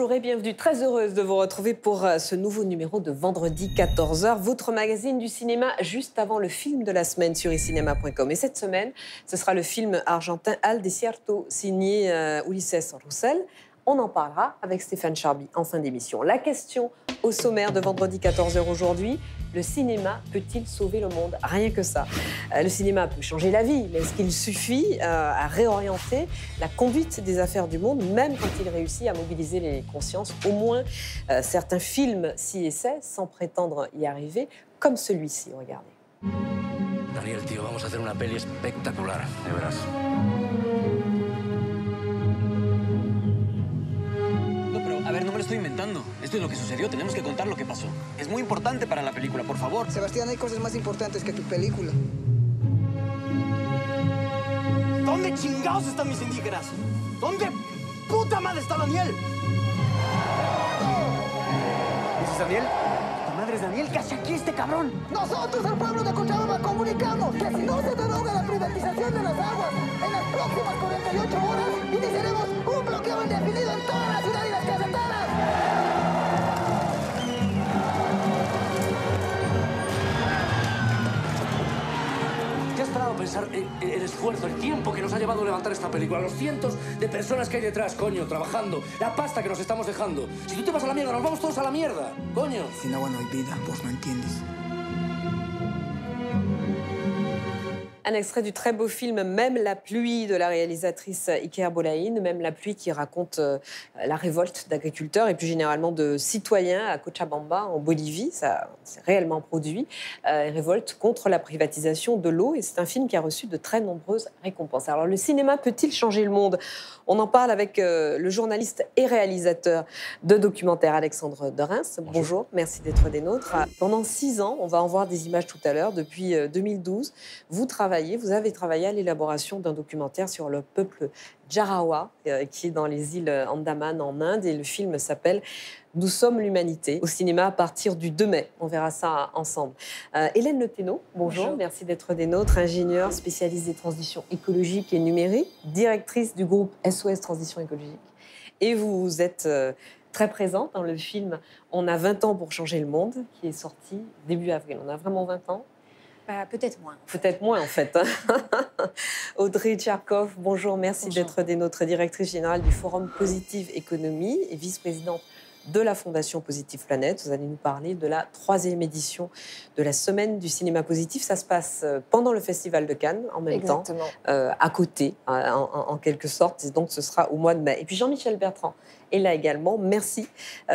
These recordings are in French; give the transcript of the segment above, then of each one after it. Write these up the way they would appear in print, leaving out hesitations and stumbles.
Bonjour et bienvenue, très heureuse de vous retrouver pour ce nouveau numéro de vendredi 14h, votre magazine du cinéma juste avant le film de la semaine sur icinema.com. Et cette semaine, ce sera le film argentin Al Desierto, signé Ulises Roussel. On en parlera avec Stéphane Charby en fin d'émission. La question au sommaire de vendredi 14h aujourd'hui, le cinéma peut-il sauver le monde? Rien que ça. Le cinéma peut changer la vie, mais est-ce qu'il suffit à réorienter la conduite des affaires du monde, même quand il réussit à mobiliser les consciences? Au moins, certains films s'y essaient sans prétendre y arriver, comme celui-ci, regardez. Daniel, tío, vamos a hacer una peli espectacular, de veras. A ver, no me lo estoy inventando. Esto es lo que sucedió. Tenemos que contar lo que pasó. Es muy importante para la película, por favor. Sebastián, hay cosas más importantes que tu película. ¿Dónde chingados están mis indígenas? ¿Dónde puta madre está Daniel? ¿Ese es Daniel? ¿Tu madre es Daniel? ¿Qué hace aquí este cabrón? Nosotros, el pueblo de Cochabamba, comunicamos que si no se deroga la privatización de las aguas en las próximas 48 horas, iniciaremos un bloqueo indefinido en toda la ciudad y las carreteras. ¿Te has parado a pensar el esfuerzo, el tiempo que nos ha llevado a levantar esta película? Los cientos de personas que hay detrás, coño, trabajando. La pasta que nos estamos dejando. Si tú te vas a la mierda, nos vamos todos a la mierda, coño. Sin agua no hay vida, vos no entiendes. Un extrait du très beau film Même la pluie de la réalisatrice Iker Bolaïn, Même la pluie qui raconte la révolte d'agriculteurs et plus généralement de citoyens à Cochabamba en Bolivie. Ça s'est réellement produit. Révolte contre la privatisation de l'eau et c'est un film qui a reçu de très nombreuses récompenses. Alors le cinéma peut-il changer le monde? On en parle avec le journaliste et réalisateur de documentaires Alexandre de Reims. Bonjour, merci d'être des nôtres. Pendant 6 ans, on va en voir des images tout à l'heure, depuis 2012, vous avez travaillé à l'élaboration d'un documentaire sur le peuple Jarawa, qui est dans les îles Andaman en Inde, et le film s'appelle Nous sommes l'humanité, au cinéma à partir du 2 mai. On verra ça ensemble. Hélène Le Thénault, bonjour, merci d'être des nôtres, ingénieure spécialiste des transitions écologiques et numériques, directrice du groupe SOS Transition écologique. Et vous êtes très présente dans le film On a 20 ans pour changer le monde, qui est sorti début avril. On a vraiment 20 ans? Peut-être moins. Peut-être moins, en fait. Audrey Tcharkov, bonjour, merci d'être des nôtres, directrice générale du Forum Positive Économie et vice-présidente de la Fondation Positive Planète. Vous allez nous parler de la 3e édition de la Semaine du cinéma positif. Ça se passe pendant le Festival de Cannes, en même temps, à côté, en quelque sorte. Et donc, ce sera au mois de mai. Et puis, Jean-Michel Bertrand est là également. Merci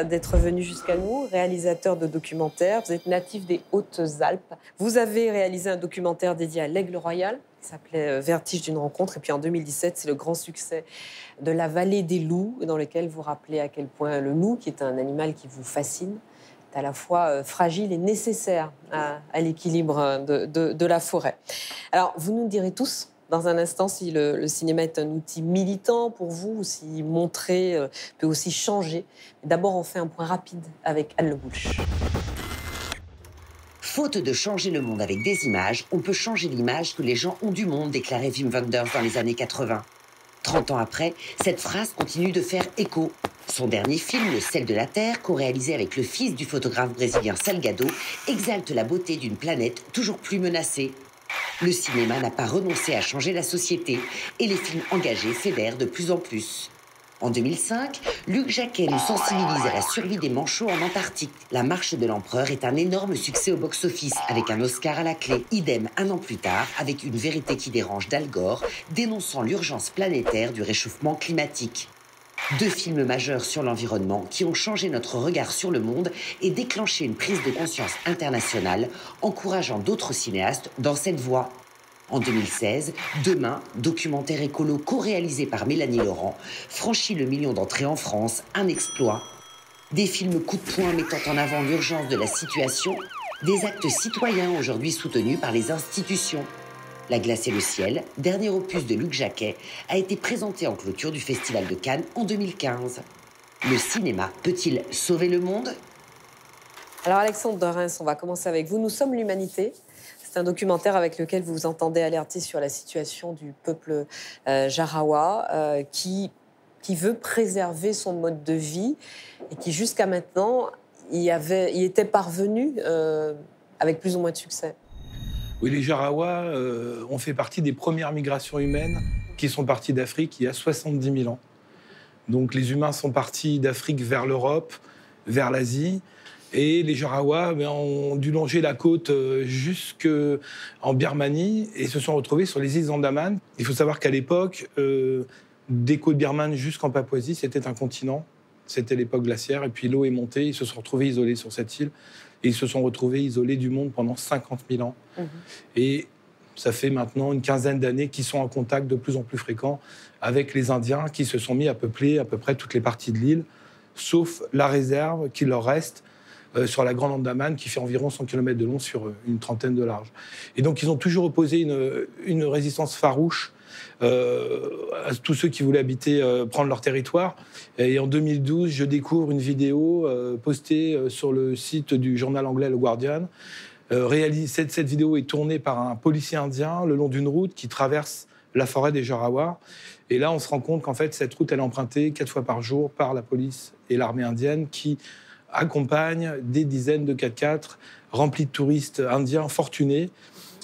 d'être venu jusqu'à nous, réalisateur de documentaires. Vous êtes natif des Hautes-Alpes. Vous avez réalisé un documentaire dédié à l'Aigle Royal, qui s'appelait Vertige d'une rencontre. Et puis en 2017, c'est le grand succès de La Vallée des loups, dans lequel vous rappelez à quel point le loup, qui est un animal qui vous fascine, est à la fois fragile et nécessaire à l'équilibre de la forêt. Alors, vous nous direz tous dans un instant si le cinéma est un outil militant pour vous, ou si montrer peut aussi changer. D'abord, on fait un point rapide avec Anne Le Gouche. Faute de changer le monde avec des images, on peut changer l'image que les gens ont du monde, déclarait Wim Wenders dans les années 80. 30 ans après, cette phrase continue de faire écho. Son dernier film, Le sel de la Terre, co-réalisé avec le fils du photographe brésilien Salgado, exalte la beauté d'une planète toujours plus menacée. Le cinéma n'a pas renoncé à changer la société et les films engagés fédèrent de plus en plus. En 2005, Luc Jacquet nous sensibilise à la survie des manchots en Antarctique. La Marche de l'Empereur est un énorme succès au box-office, avec un Oscar à la clé. Idem un an plus tard, avec Une vérité qui dérange d'Al Gore, dénonçant l'urgence planétaire du réchauffement climatique. 2 films majeurs sur l'environnement qui ont changé notre regard sur le monde et déclenché une prise de conscience internationale, encourageant d'autres cinéastes dans cette voie. En 2016, Demain, documentaire écolo co-réalisé par Mélanie Laurent, franchit le million d'entrées en France, un exploit. Des films coup de poing mettant en avant l'urgence de la situation, des actes citoyens aujourd'hui soutenus par les institutions. La glace et le ciel, dernier opus de Luc Jacquet, a été présenté en clôture du Festival de Cannes en 2015. Le cinéma peut-il sauver le monde? Alors Alexandre de Reims, on va commencer avec vous. Nous sommes l'humanité. C'est un documentaire avec lequel vous vous entendez alerter sur la situation du peuple Jarawa qui qui veut préserver son mode de vie et qui, jusqu'à maintenant, y était parvenu avec plus ou moins de succès. Oui, les Jarawas ont fait partie des premières migrations humaines qui sont parties d'Afrique il y a 70 000 ans. Donc les humains sont partis d'Afrique vers l'Europe, vers l'Asie. Et les Jarawas ont dû longer la côte jusqu'en Birmanie et se sont retrouvés sur les îles Andaman. Il faut savoir qu'à l'époque, des côtes birmanes jusqu'en Papouasie, c'était un continent. C'était l'époque glaciaire. Et puis l'eau est montée. Ils se sont retrouvés isolés sur cette île. Et ils se sont retrouvés isolés du monde pendant 50 000 ans. Mmh. Et ça fait maintenant une quinzaine d'années qu'ils sont en contact de plus en plus fréquent avec les Indiens qui se sont mis à peupler à peu près toutes les parties de l'île, sauf la réserve qui leur reste sur la Grande Andaman, qui fait environ 100 km de long sur une trentaine de large. Et donc, ils ont toujours opposé une résistance farouche à tous ceux qui voulaient prendre leur territoire. Et en 2012, je découvre une vidéo postée sur le site du journal anglais Le Guardian. Cette vidéo est tournée par un policier indien le long d'une route qui traverse la forêt des Jarawars. Et là, on se rend compte qu'en fait, cette route, elle est empruntée 4 fois par jour par la police et l'armée indienne qui accompagnent des dizaines de 4x4 remplis de touristes indiens fortunés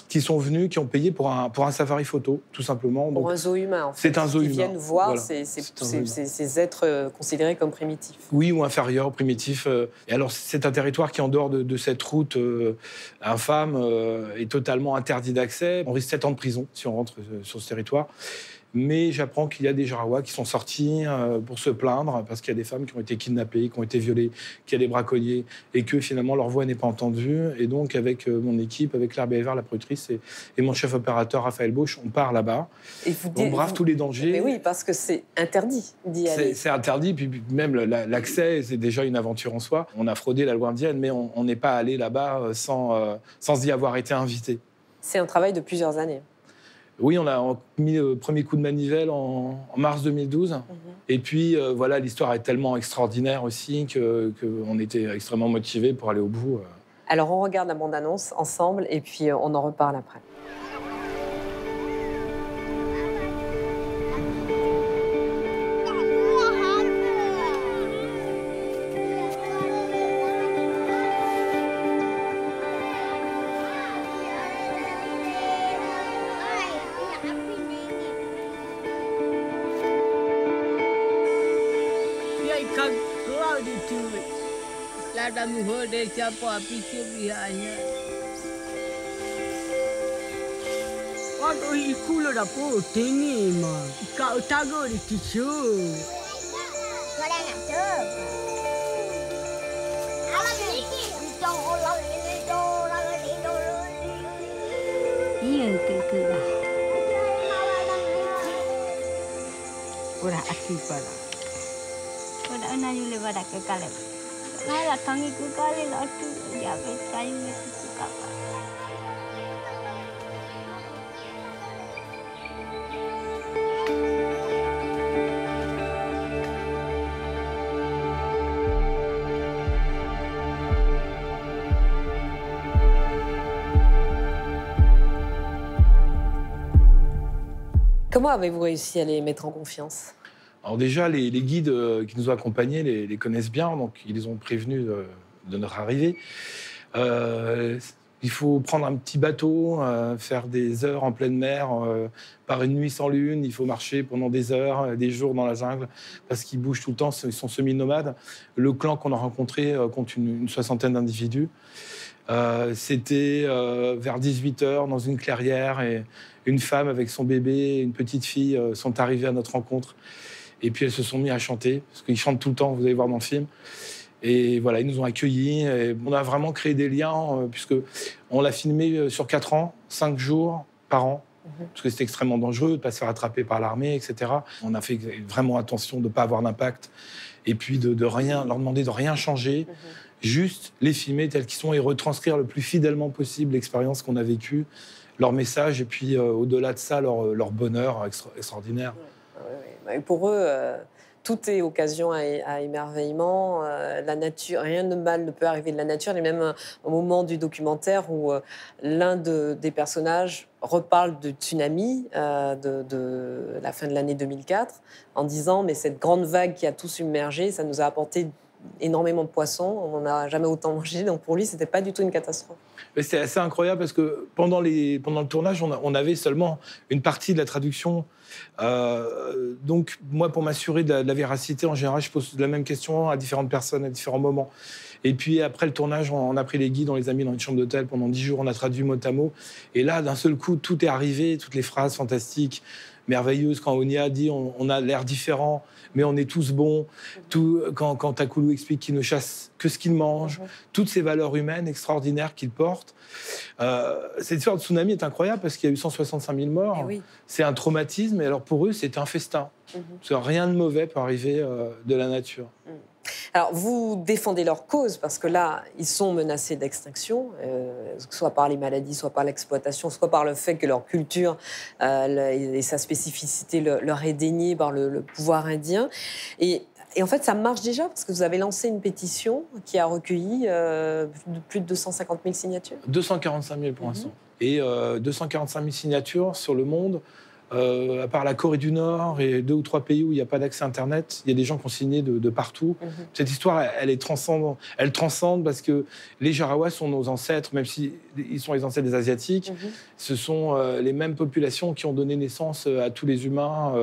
qui sont venus, qui ont payé pour un safari photo, tout simplement. Pour un zoo humain, en fait. C'est un zoo humain. Ils viennent voir voilà. ces êtres considérés comme primitifs. Oui, ou inférieurs, primitifs. Et alors, c'est un territoire qui, en dehors de cette route infâme, est totalement interdit d'accès. On risque 7 ans de prison si on rentre sur ce territoire. Mais j'apprends qu'il y a des Jarawas qui sont sortis pour se plaindre parce qu'il y a des femmes qui ont été kidnappées, qui ont été violées, qu'il y a des braconniers et que finalement leur voix n'est pas entendue. Et donc avec mon équipe, avec Claire Bévert, la productrice, et mon chef opérateur Raphaël Bauche, on part là-bas. Et on brave tous les dangers. Mais oui, parce que c'est interdit d'y aller. C'est interdit, puis même l'accès, c'est déjà une aventure en soi. On a fraudé la loi indienne, mais on n'est pas allé là-bas sans y avoir été invité. C'est un travail de plusieurs années. Oui, on a mis le premier coup de manivelle en mars 2012. Mmh. Et puis, voilà, l'histoire est tellement extraordinaire aussi qu'on était extrêmement motivés pour aller au bout. Alors, on regarde la bande-annonce ensemble et puis on en reparle après. Kami hode siapa pikir bihannya. Waduh ikut lah po tinggi mah. Kau tahu di tisu. Kau dah nak tu. Alam ini ucap orang ini orang ini. Iya ke lah. Orang aktif pada. Orang nak juga pada kekal. Saya datang ikut kali lah tu, dia bertanya itu apa. Comment avez-vous réussi à les mettre en confiance ? Alors déjà, les guides qui nous ont accompagnés les connaissent bien, donc ils les ont prévenus de notre arrivée. Il faut prendre un petit bateau, faire des heures en pleine mer, par une nuit sans lune. Il faut marcher pendant des heures, des jours dans la jungle, parce qu'ils bougent tout le temps, ils sont semi-nomades. Le clan qu'on a rencontré compte une soixantaine d'individus. C'était vers 18h dans une clairière, et une femme avec son bébé et une petite fille sont arrivées à notre rencontre. Et puis elles se sont mis à chanter, parce qu'ils chantent tout le temps, vous allez voir dans le film. Et voilà, ils nous ont accueillis. Et on a vraiment créé des liens, puisqu'on l'a filmé sur 4 ans, 5 jours par an, parce que c'était extrêmement dangereux de ne pas se faire attraper par l'armée, etc. On a fait vraiment attention de ne pas avoir d'impact, et puis de rien, leur demander de rien changer, juste les filmer tels qu'ils sont et retranscrire le plus fidèlement possible l'expérience qu'on a vécue, leur message, et puis au-delà de ça, leur bonheur extraordinaire. Et pour eux, tout est occasion à émerveillement. La nature, rien de mal ne peut arriver de la nature. Il y a même un moment du documentaire où l'un des personnages reparle de tsunami de la fin de l'année 2004 en disant mais cette grande vague qui a tout submergé, ça nous a apporté énormément de poissons, on n'en a jamais autant mangé, donc pour lui, c'était pas du tout une catastrophe. Mais c'est assez incroyable parce que pendant le tournage, on avait seulement une partie de la traduction. Donc, moi, pour m'assurer de la véracité, en général, je pose la même question à différentes personnes, à différents moments. Et puis, après le tournage, on a pris les guides, on les a mis dans une chambre d'hôtel pendant 10 jours, on a traduit mot à mot. Et là, d'un seul coup, tout est arrivé, toutes les phrases fantastiques, merveilleuses. Quand Onia dit on a l'air différent, mais on est tous bons. Quand Takulu explique qu'il ne chasse que ce qu'il mange, toutes ces valeurs humaines extraordinaires qu'il porte. Cette histoire de tsunami est incroyable parce qu'il y a eu 165 000 morts. Oui. C'est un traumatisme, et alors pour eux, c'est un festin. Parce que rien de mauvais peut arriver de la nature. Alors, vous défendez leur cause parce que là, ils sont menacés d'extinction, soit par les maladies, soit par l'exploitation, soit par le fait que leur culture et sa spécificité leur est déniée par le pouvoir indien. Et en fait, ça marche déjà parce que vous avez lancé une pétition qui a recueilli plus de 250 000 signatures. 245 000 pour l'instant. Et 245 000 signatures sur le monde. À part la Corée du Nord et 2 ou 3 pays où il n'y a pas d'accès Internet, il y a des gens qui ont signé de partout. Cette histoire, elle transcende parce que les Jarawas sont nos ancêtres, même s'ils sont les ancêtres des Asiatiques. Ce sont les mêmes populations qui ont donné naissance à tous les humains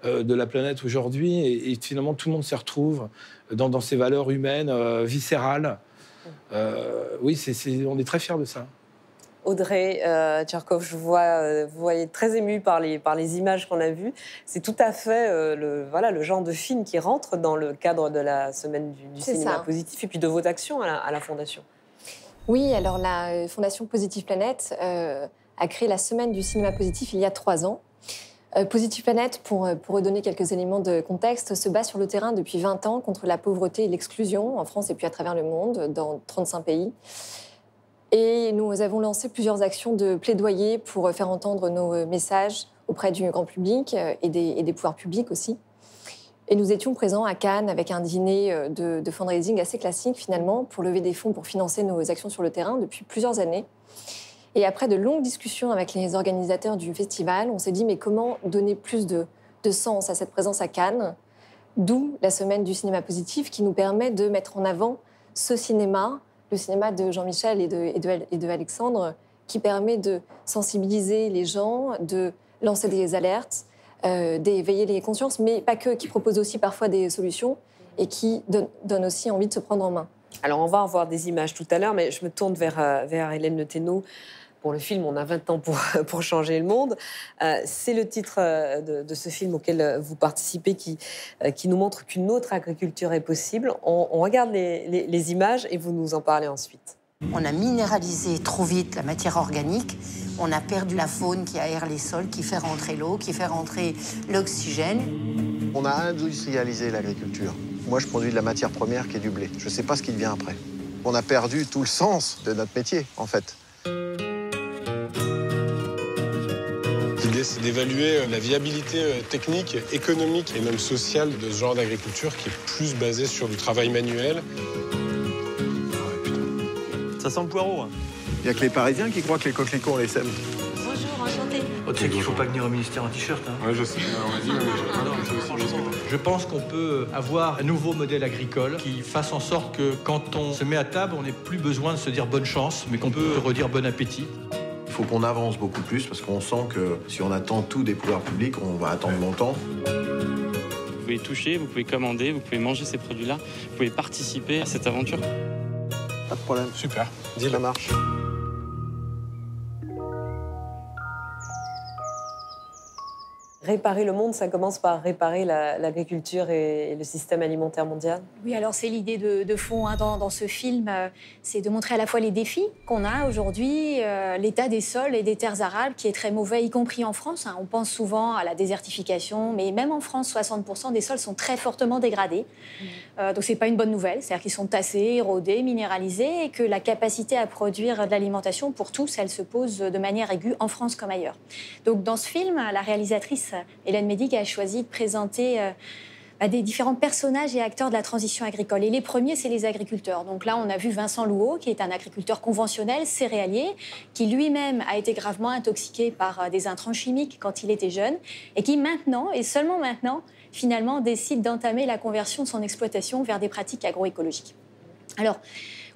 de la planète aujourd'hui. Et finalement, tout le monde se retrouve dans ces valeurs humaines, viscérales. Oui, on est très fiers de ça. Audrey Tcherkov, je vois, vous voyez très émue par les images qu'on a vues. C'est tout à fait le genre de film qui rentre dans le cadre de la semaine du cinéma positif et puis de votre action à la Fondation. Oui, alors la Fondation Positive Planète a créé la semaine du cinéma positif il y a 3 ans. Positive Planète, pour redonner quelques éléments de contexte, se bat sur le terrain depuis 20 ans contre la pauvreté et l'exclusion en France et puis à travers le monde, dans 35 pays. Et nous avons lancé plusieurs actions de plaidoyer pour faire entendre nos messages auprès du grand public et des pouvoirs publics aussi. Et nous étions présents à Cannes avec un dîner de fundraising assez classique finalement pour lever des fonds pour financer nos actions sur le terrain depuis plusieurs années. Et après de longues discussions avec les organisateurs du festival, on s'est dit mais comment donner plus de sens à cette présence à Cannes, d'où la semaine du cinéma positif qui nous permet de mettre en avant ce cinéma, le cinéma de Jean-Michel et de Alexandre, qui permet de sensibiliser les gens, de lancer des alertes, d'éveiller les consciences, mais pas que, qui propose aussi parfois des solutions et qui donne aussi envie de se prendre en main. Alors, on va en voir des images tout à l'heure, mais je me tourne vers Hélène Le Thénault. Pour le film, on a 20 ans pour changer le monde. C'est le titre de ce film auquel vous participez qui nous montre qu'une autre agriculture est possible. On regarde les images et vous nous en parlez ensuite. On a minéralisé trop vite la matière organique. On a perdu la faune qui aère les sols, qui fait rentrer l'eau, qui fait rentrer l'oxygène. On a industrialisé l'agriculture. Moi, je produis de la matière première qui est du blé. Je ne sais pas ce qui devient après. On a perdu tout le sens de notre métier, en fait. L'idée, c'est d'évaluer la viabilité technique, économique et même sociale de ce genre d'agriculture qui est plus basée sur du travail manuel. Ça sent le poireau. Hein. Il n'y a que les Parisiens qui croient que les coquelicots, on les sème. Bonjour, enchantée. Oh, tu sais qu'il ne faut pas venir au ministère en t-shirt. Hein. Ouais, je sais. Je pense qu'on peut avoir un nouveau modèle agricole qui fasse en sorte que quand on se met à table, on n'ait plus besoin de se dire bonne chance, mais qu'on peut redire bon appétit. Il faut qu'on avance beaucoup plus parce qu'on sent que si on attend tout des pouvoirs publics, on va attendre longtemps. Vous pouvez toucher, vous pouvez commander, vous pouvez manger ces produits-là, vous pouvez participer à cette aventure. Pas de problème. Super. Dis la marche. Réparer le monde, ça commence par réparer l'agriculture et le système alimentaire mondial. Oui, alors c'est l'idée de fond dans ce film, c'est de montrer à la fois les défis qu'on a aujourd'hui, l'état des sols et des terres arables qui est très mauvais, y compris en France. On pense souvent à la désertification, mais même en France, 60% des sols sont très fortement dégradés. Donc c'est pas une bonne nouvelle, c'est-à-dire qu'ils sont tassés, érodés, minéralisés, et que la capacité à produire de l'alimentation pour tous, elle se pose de manière aiguë en France comme ailleurs. Donc dans ce film, la réalisatrice Hélène Médic a choisi de présenter des différents personnages et acteurs de la transition agricole. Et les premiers, c'est les agriculteurs. Donc là, on a vu Vincent Louot, qui est un agriculteur conventionnel, céréalier, qui lui-même a été gravement intoxiqué par des intrants chimiques quand il était jeune, et qui maintenant, et seulement maintenant, finalement, décide d'entamer la conversion de son exploitation vers des pratiques agroécologiques. Alors,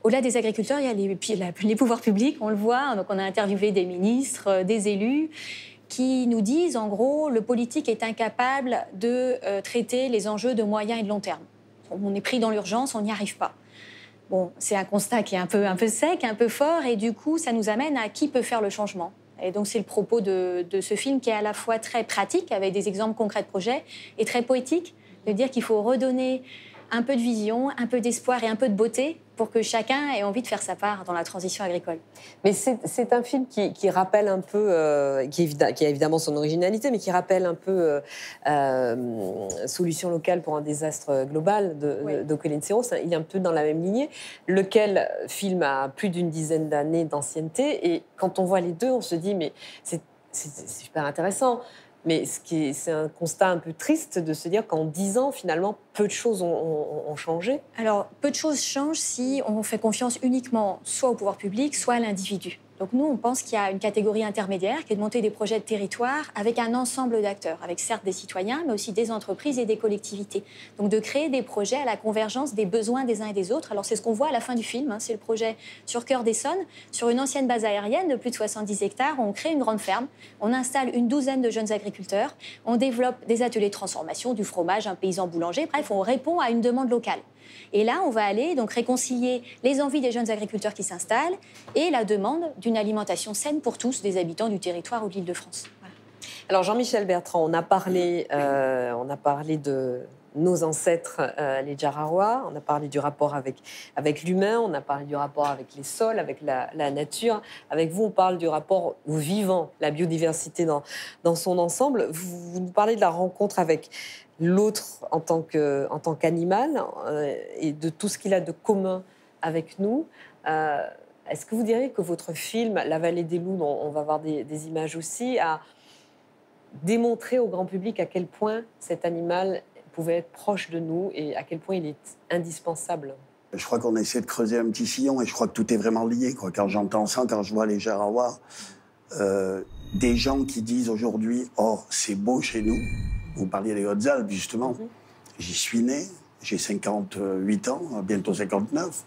au-delà des agriculteurs, il y a les pouvoirs publics, on le voit. Donc on a interviewé des ministres, des élus, qui nous disent, en gros, le politique est incapable de traiter les enjeux de moyen et de long terme. On est pris dans l'urgence, on n'y arrive pas. Bon, c'est un constat qui est un peu sec, un peu fort, et du coup, ça nous amène à qui peut faire le changement. Et donc, c'est le propos de ce film qui est à la fois très pratique, avec des exemples concrets de projets, et très poétique, de dire qu'il faut redonner un peu de vision, un peu d'espoir et un peu de beauté pour que chacun ait envie de faire sa part dans la transition agricole. Mais c'est un film qui rappelle un peu, qui a évidemment son originalité, mais qui rappelle un peu Solution locale pour un désastre global de Colin Serrault. Il est un peu dans la même lignée, lequel film a plus d'une dizaine d'années d'ancienneté. Et quand on voit les deux, on se dit, mais c'est super intéressant. Mais c'est un constat un peu triste de se dire qu'en 10 ans, finalement, peu de choses ont changé. Alors, peu de choses changent si on fait confiance uniquement soit au pouvoir public, soit à l'individu. Donc nous, on pense qu'il y a une catégorie intermédiaire qui est de monter des projets de territoire avec un ensemble d'acteurs, avec certes des citoyens, mais aussi des entreprises et des collectivités. Donc de créer des projets à la convergence des besoins des uns et des autres. Alors c'est ce qu'on voit à la fin du film, c'est le projet sur Cœur-d'Essonne, sur une ancienne base aérienne de plus de 70 hectares. On crée une grande ferme, on installe une douzaine de jeunes agriculteurs, on développe des ateliers de transformation, du fromage, un paysan boulanger, bref, on répond à une demande locale. Et là, on va aller donc réconcilier les envies des jeunes agriculteurs qui s'installent et la demande d'une alimentation saine pour tous des habitants du territoire ou de l'Île-de-France. Voilà. Alors Jean-Michel Bertrand, on a parlé de nos ancêtres, les Djarawa, on a parlé du rapport avec l'humain, on a parlé du rapport avec les sols, avec la nature. Avec vous, on parle du rapport au vivant, la biodiversité dans son ensemble. Vous nous parlez de la rencontre avec l'autre en tant qu'animal et de tout ce qu'il a de commun avec nous. Est-ce que vous diriez que votre film, La Vallée des loups, dont on va voir des images aussi, a démontré au grand public à quel point cet animal pouvait être proche de nous et à quel point il est indispensable? Je crois qu'on essaie de creuser un petit sillon et je crois que tout est vraiment lié, quoi. Quand j'entends ça, quand je vois les Djarawa, des gens qui disent aujourd'hui « Oh, c'est beau chez nous », vous parliez des Hautes-Alpes, justement. J'y suis né, j'ai 58 ans, bientôt 59,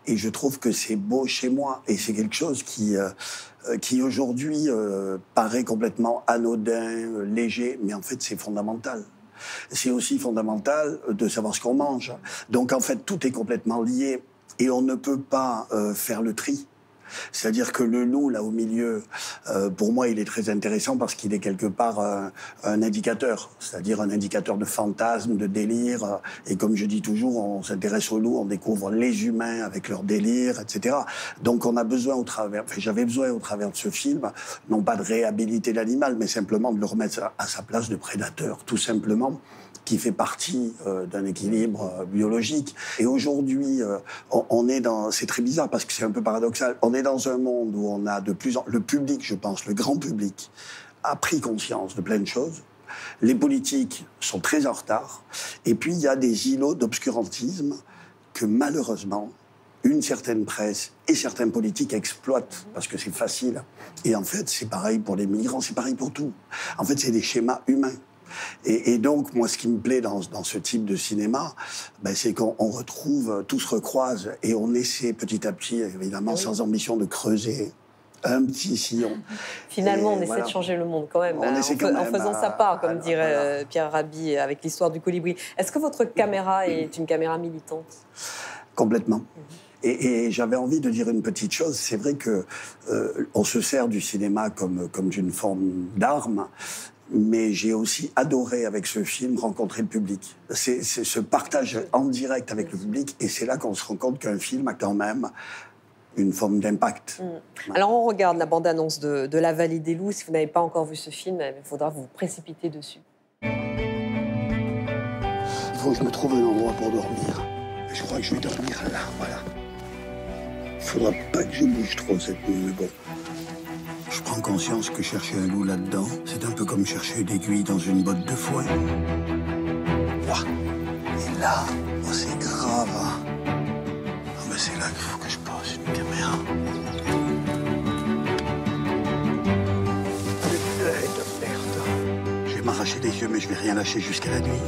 et je trouve que c'est beau chez moi. Et c'est quelque chose qui aujourd'hui, paraît complètement anodin, léger, mais en fait, c'est fondamental. C'est aussi fondamental de savoir ce qu'on mange. Donc, en fait, tout est complètement lié, et on ne peut pas faire le tri. C'est-à-dire que le loup, là, au milieu, pour moi, il est très intéressant parce qu'il est quelque part un indicateur. C'est-à-dire un indicateur de fantasme, de délire. Et comme je dis toujours, on s'intéresse au loup, on découvre les humains avec leur délire, etc. Donc on a besoin j'avais besoin au travers de ce film, non pas de réhabiliter l'animal, mais simplement de le remettre à sa place de prédateur, tout simplement, qui fait partie d'un équilibre biologique. Et aujourd'hui, on est dans... C'est très bizarre parce que c'est un peu paradoxal. On est dans un monde où on a de plus en... Le public, je pense, le grand public, a pris conscience de plein de choses. Les politiques sont très en retard. Et puis, il y a des îlots d'obscurantisme que, malheureusement, une certaine presse et certains politiques exploitent parce que c'est facile. Et en fait, c'est pareil pour les migrants, c'est pareil pour tout. En fait, c'est des schémas humains. Et donc, moi, ce qui me plaît dans ce type de cinéma, c'est qu'on retrouve, tout se recroise et on essaie petit à petit, évidemment, sans ambition de creuser un petit sillon. Finalement, on essaie de changer le monde quand même, en faisant sa part, comme dirait Pierre Rabhi avec l'histoire du colibri. Est-ce que votre caméra est une caméra militante? Complètement. Et j'avais envie de dire une petite chose. C'est vrai que on se sert du cinéma comme d'une forme d'arme. Mais j'ai aussi adoré, avec ce film, rencontrer le public. C'est ce partage en direct avec le public, et c'est là qu'on se rend compte qu'un film a quand même une forme d'impact. Alors on regarde la bande-annonce de La Vallée des loups. Si vous n'avez pas encore vu ce film, il faudra vous précipiter dessus. Il faut que je me trouve un endroit pour dormir. Je crois que je vais dormir là, voilà. Il faudra pas que je bouge trop cette nuit, mais bon. Je prends conscience que chercher un loup là-dedans, c'est un peu comme chercher l'aiguille dans une botte de foin. Ouah. là. Oh, c'est grave. Ah, ben c'est là qu'il faut que je pose une caméra. Merde. Je vais m'arracher les yeux, mais je vais rien lâcher jusqu'à la nuit.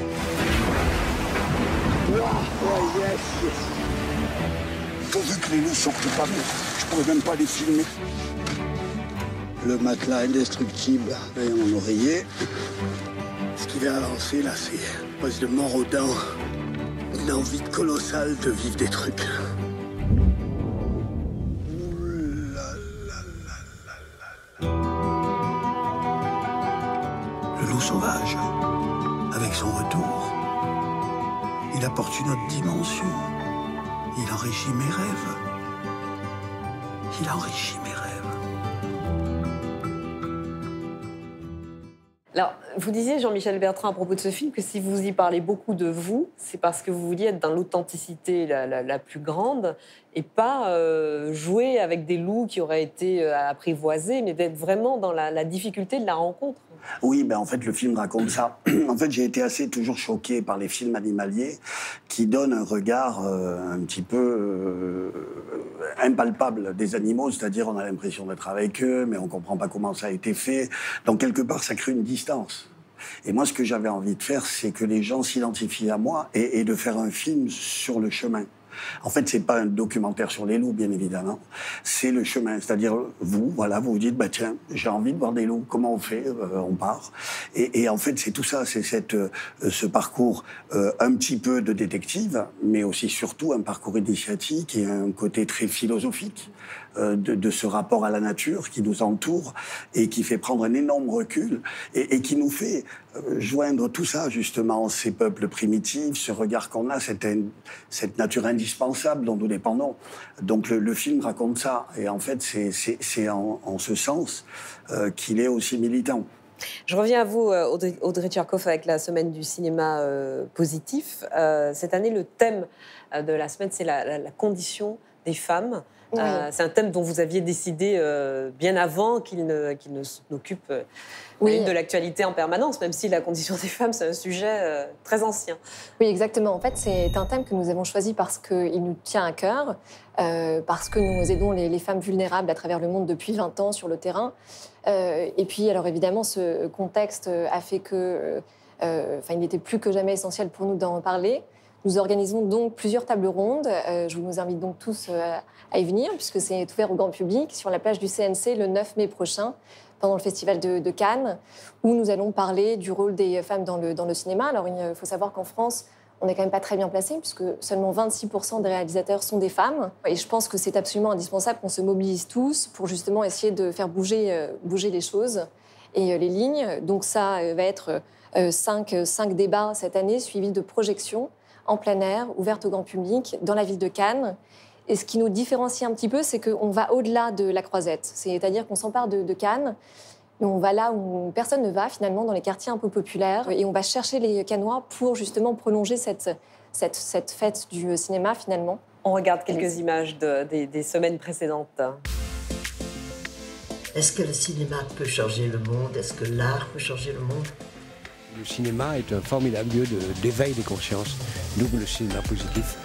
Oh, yes, yes. Pourvu que les loups sortent pas, je pourrais même pas les filmer. Le matelas indestructible et mon oreiller. Ce qui vient avancer là, c'est presque de mort aux dents. Une envie colossale de vivre des trucs. Le loup sauvage, avec son retour, il apporte une autre dimension. Il enrichit mes rêves. Il enrichit mes rêves. Alors, vous disiez, Jean-Michel Bertrand, à propos de ce film, que si vous y parlez beaucoup de vous, c'est parce que vous vouliez être dans l'authenticité la plus grande et pas jouer avec des loups qui auraient été apprivoisés, mais d'être vraiment dans la difficulté de la rencontre. Oui, ben en fait, le film raconte ça. En fait, j'ai été assez toujours choqué par les films animaliers qui donnent un regard un petit peu impalpable des animaux, c'est-à-dire on a l'impression d'être avec eux, mais on ne comprend pas comment ça a été fait. Donc, quelque part, ça crée une distance. Et moi, ce que j'avais envie de faire, c'est que les gens s'identifient à moi et de faire un film sur le chemin. En fait, c'est pas un documentaire sur les loups, bien évidemment. C'est le chemin. C'est-à-dire, vous vous dites, bah tiens, j'ai envie de voir des loups. Comment on fait? On part. Et en fait, c'est tout ça. C'est ce parcours un petit peu de détective, mais aussi surtout un parcours initiatique et un côté très philosophique de ce rapport à la nature qui nous entoure et qui fait prendre un énorme recul et qui nous fait joindre tout ça, justement, ces peuples primitifs, ce regard qu'on a, cette nature indispensable dont nous dépendons. Donc le film raconte ça. Et en fait, c'est en ce sens qu'il est aussi militant. Je reviens à vous, Audrey Tcherkov, avec la semaine du cinéma positif. Cette année, le thème de la semaine, c'est la condition des femmes. Oui. C'est un thème dont vous aviez décidé bien avant qu'il ne s'occupe de l'actualité en permanence, même si la condition des femmes, c'est un sujet très ancien. Oui, exactement. En fait, c'est un thème que nous avons choisi parce qu'il nous tient à cœur, parce que nous aidons les femmes vulnérables à travers le monde depuis 20 ans sur le terrain. Et puis, alors évidemment, ce contexte a fait que, il n'était plus que jamais essentiel pour nous d'en parler. Nous organisons donc plusieurs tables rondes. Je vous invite donc tous à y venir, puisque c'est ouvert au grand public sur la plage du CNC le 9 mai prochain, pendant le festival de Cannes, où nous allons parler du rôle des femmes dans le cinéma. Alors, il faut savoir qu'en France, on n'est quand même pas très bien placé, puisque seulement 26% des réalisateurs sont des femmes. Et je pense que c'est absolument indispensable qu'on se mobilise tous pour justement essayer de faire bouger les choses et les lignes. Donc ça va être 5 débats cette année, suivis de projections en plein air, ouvertes au grand public, dans la ville de Cannes. Et ce qui nous différencie un petit peu, c'est qu'on va au-delà de la Croisette. C'est-à-dire qu'on s'empare de Cannes, et on va là où personne ne va, finalement, dans les quartiers un peu populaires. Et on va chercher les Cannois pour, justement, prolonger cette fête du cinéma, finalement. On regarde quelques images des semaines précédentes. Est-ce que le cinéma peut changer le monde? Est-ce que l'art peut changer le monde? Le cinéma est un formidable lieu d'éveil des consciences, d'où le cinéma positif.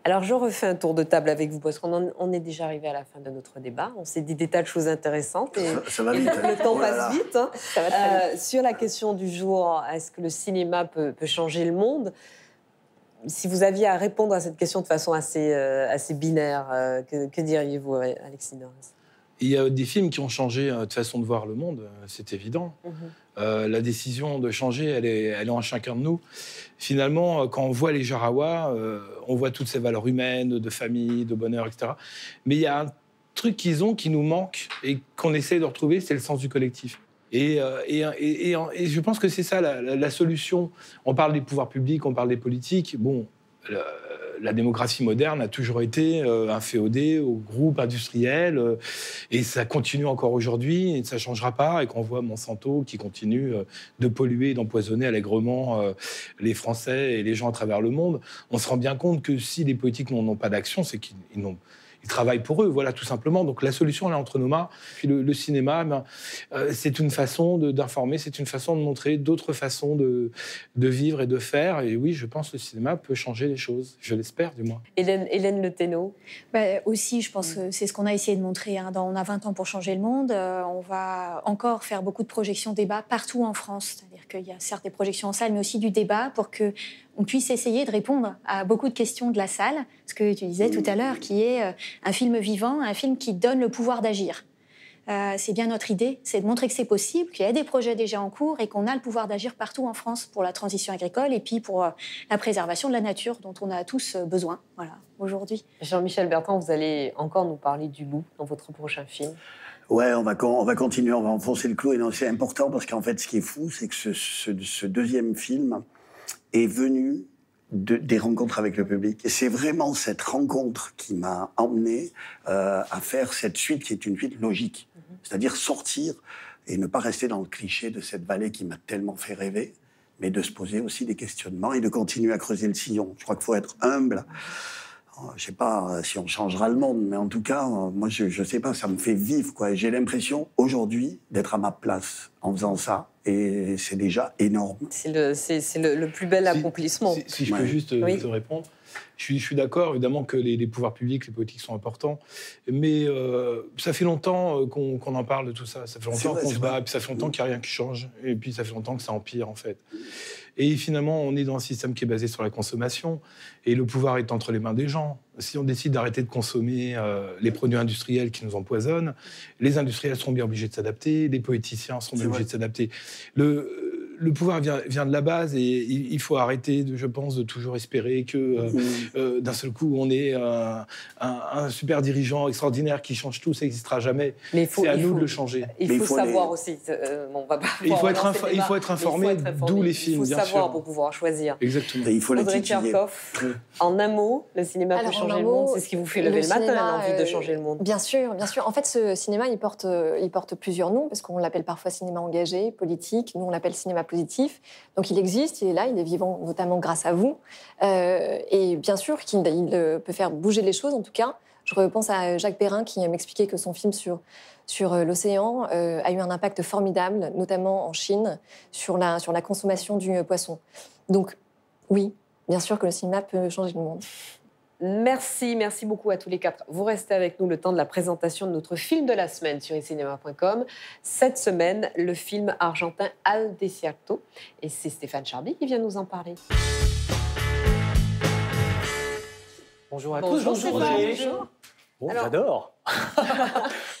Alors, je refais un tour de table avec vous, parce qu'on est déjà arrivé à la fin de notre débat. On s'est dit des tas de choses intéressantes. Et ça va vite. Le temps passe vite. Hein. Ça va très vite. Sur la question du jour, est-ce que le cinéma peut changer le monde? Si vous aviez à répondre à cette question de façon assez binaire, que diriez-vous, Alexis Norès? Il y a des films qui ont changé de façon de voir le monde, c'est évident. La décision de changer, elle est en chacun de nous. Finalement, quand on voit les Jarawahs, on voit toutes ces valeurs humaines, de famille, de bonheur, etc. Mais il y a un truc qu'ils ont qui nous manque et qu'on essaie de retrouver, c'est le sens du collectif. Et je pense que c'est ça la solution. On parle des pouvoirs publics, on parle des politiques. Bon, la démographie moderne a toujours été inféodée aux groupes industriels et ça continue encore aujourd'hui et ça ne changera pas. Et qu'on voit Monsanto qui continue de polluer et d'empoisonner allègrement les Français et les gens à travers le monde, on se rend bien compte que si les politiques n'ont pas d'action, c'est qu'ils travaillent pour eux, voilà, tout simplement. Donc la solution, elle est entre nos mains. Puis le cinéma, c'est une façon d'informer, c'est une façon de montrer d'autres façons de vivre et de faire. Et oui, je pense que le cinéma peut changer les choses. Je l'espère, du moins. Hélène Le Thénault. Aussi, je pense que c'est ce qu'on a essayé de montrer. On a 20 ans pour changer le monde. On va encore faire beaucoup de projections débats partout en France. C'est-à-dire qu'il y a certes des projections en salle, mais aussi du débat pour qu'on puisse essayer de répondre à beaucoup de questions de la salle. Ce que tu disais tout à l'heure, qui est un film vivant, un film qui donne le pouvoir d'agir. C'est bien notre idée, c'est de montrer que c'est possible, qu'il y a des projets déjà en cours et qu'on a le pouvoir d'agir partout en France pour la transition agricole et puis pour la préservation de la nature dont on a tous besoin aujourd'hui. Jean-Michel Bertrand, vous allez encore nous parler du loup dans votre prochain film. Ouais, on va continuer, on va enfoncer le clou. Et non, c'est important parce qu'en fait, ce qui est fou, c'est que ce deuxième film est venu des rencontres avec le public. Et c'est vraiment cette rencontre qui m'a emmené à faire cette suite qui est une suite logique. C'est-à-dire sortir et ne pas rester dans le cliché de cette vallée qui m'a tellement fait rêver, mais de se poser aussi des questionnements et de continuer à creuser le sillon. Je crois qu'il faut être humble. Je ne sais pas si on changera le monde, mais en tout cas, moi, je ne sais pas, ça me fait vivre, quoi. J'ai l'impression, aujourd'hui, d'être à ma place en faisant ça. Et c'est déjà énorme. C'est le plus bel accomplissement. Si je peux juste te répondre. Je suis d'accord, évidemment, que les pouvoirs publics, les politiques sont importants. Mais ça fait longtemps qu'on en parle de tout ça. Ça fait longtemps qu'on se bat, et puis ça fait longtemps qu'il n'y a rien qui change. Et puis ça fait longtemps que ça empire, en fait. Et finalement, on est dans un système qui est basé sur la consommation. Et le pouvoir est entre les mains des gens. Si on décide d'arrêter de consommer les produits industriels qui nous empoisonnent, les industriels seront bien obligés de s'adapter, les politiciens seront bien obligés de s'adapter. Le pouvoir vient de la base et il faut arrêter, je pense, de toujours espérer que d'un seul coup, on ait un super dirigeant extraordinaire qui change tout, ça n'existera jamais. C'est à nous de le changer. Il faut savoir aussi. Il faut être informé, d'où les films, bien sûr. Il faut savoir pour pouvoir choisir. Exactement. Et il faut Audrey Tcherkov, en un mot, le cinéma peut changer le monde. C'est ce qui vous fait lever le matin, l'envie de changer le monde. Bien sûr, bien sûr. En fait, ce cinéma, il porte plusieurs noms, parce qu'on l'appelle parfois cinéma engagé, politique. Nous, on l'appelle cinéma positif. Donc, il existe, il est là, il est vivant, notamment grâce à vous. Et bien sûr qu'il peut faire bouger les choses, en tout cas. Je repense à Jacques Perrin qui m'expliquait que son film sur l'océan a eu un impact formidable, notamment en Chine, sur la consommation du poisson. Donc, oui, bien sûr que le cinéma peut changer le monde. Merci beaucoup à tous les quatre. Vous restez avec nous le temps de la présentation de notre film de la semaine sur icinema.com. Cette semaine, le film argentin Al Desierto. Et c'est Stéphane Charby qui vient nous en parler. Bonjour à tous. Bonjour. Bon, alors, j'adore.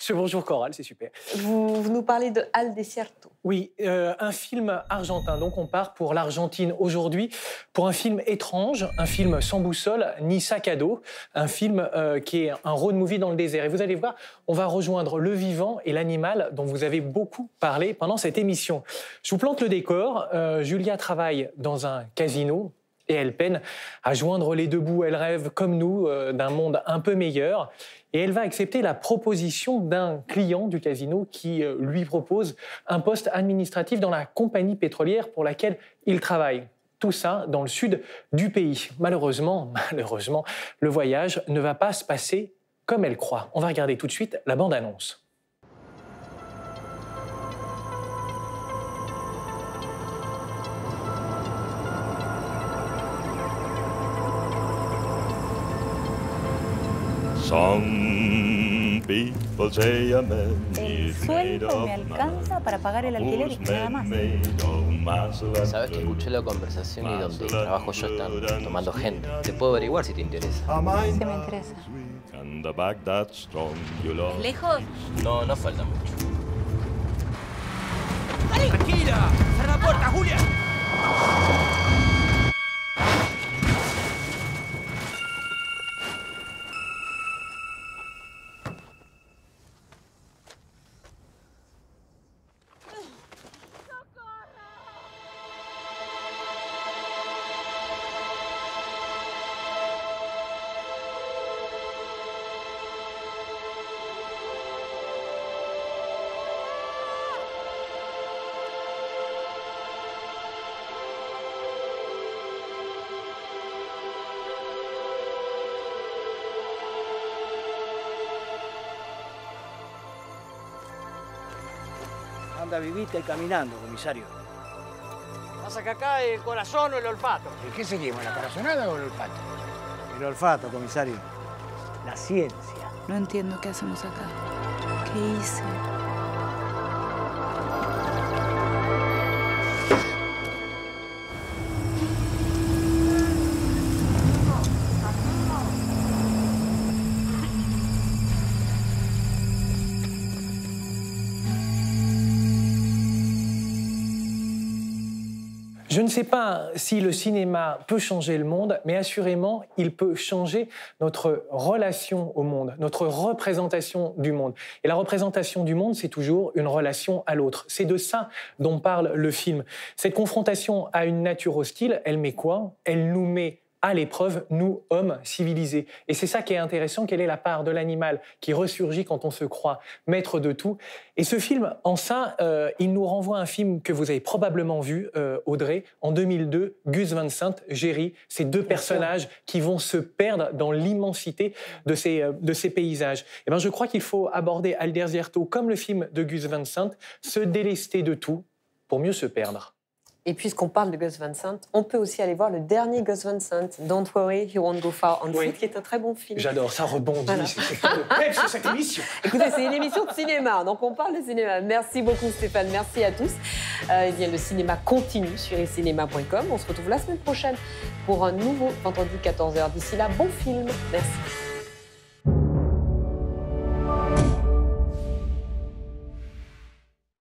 Bonjour Coral, c'est super. Vous nous parlez de Al Desierto. Oui, un film argentin. Donc on part pour l'Argentine aujourd'hui pour un film étrange, un film sans boussole ni sac à dos, un film qui est un road movie dans le désert. Et vous allez voir, on va rejoindre le vivant et l'animal dont vous avez beaucoup parlé pendant cette émission. Je vous plante le décor. Julia travaille dans un casino. Et elle peine à joindre les deux bouts. Elle rêve, comme nous, d'un monde un peu meilleur. Et elle va accepter la proposition d'un client du casino qui lui propose un poste administratif dans la compagnie pétrolière pour laquelle il travaille. Tout ça dans le sud du pays. Malheureusement, le voyage ne va pas se passer comme elle croit. On va regarder tout de suite la bande-annonce. Some people say a man El sueldo me alcanza para pagar el alquiler y nada más. Sabes que escuché la conversación y donde trabajo yo están tomando gente. Te puedo averiguar si te interesa. Sí me interesa. ¿Lejos? No falta mucho. ¡Tranquila! ¡Cierra la puerta, Julia! ¿Dónde viviste caminando, comisario? Pasa que acá el corazón o el olfato. ¿Y qué seguimos, la corazonada o el olfato? El olfato, comisario. La ciencia. No entiendo qué hacemos acá. ¿Qué hice? Je ne sais pas si le cinéma peut changer le monde, mais assurément, il peut changer notre relation au monde, notre représentation du monde. Et la représentation du monde, c'est toujours une relation à l'autre. C'est de ça dont parle le film. Cette confrontation à une nature hostile, elle met quoi? Elle nous met à l'épreuve, nous, hommes civilisés. Et c'est ça qui est intéressant, quelle est la part de l'animal qui ressurgit quand on se croit maître de tout. Et ce film, en ça, il nous renvoie à un film que vous avez probablement vu, Audrey, en 2002, Gus Van Sant, Jerry, ces deux personnages qui vont se perdre dans l'immensité de ces paysages. Et ben, je crois qu'il faut aborder Al Desierto comme le film de Gus Van Sant, se délester de tout pour mieux se perdre. Et puisqu'on parle de Gus Van Sant, on peut aussi aller voir le dernier Gus Van Sant, Don't Worry, You Won't Go Far on Foot, qui est un très bon film. J'adore, ça rebondit, voilà. C'est le pep sur cette émission. Écoutez, c'est une émission de cinéma, donc on parle de cinéma. Merci beaucoup Stéphane, merci à tous. Eh bien, le cinéma continue sur cinéma.com. On se retrouve la semaine prochaine pour un nouveau vendredi 14h. D'ici là, bon film. Merci.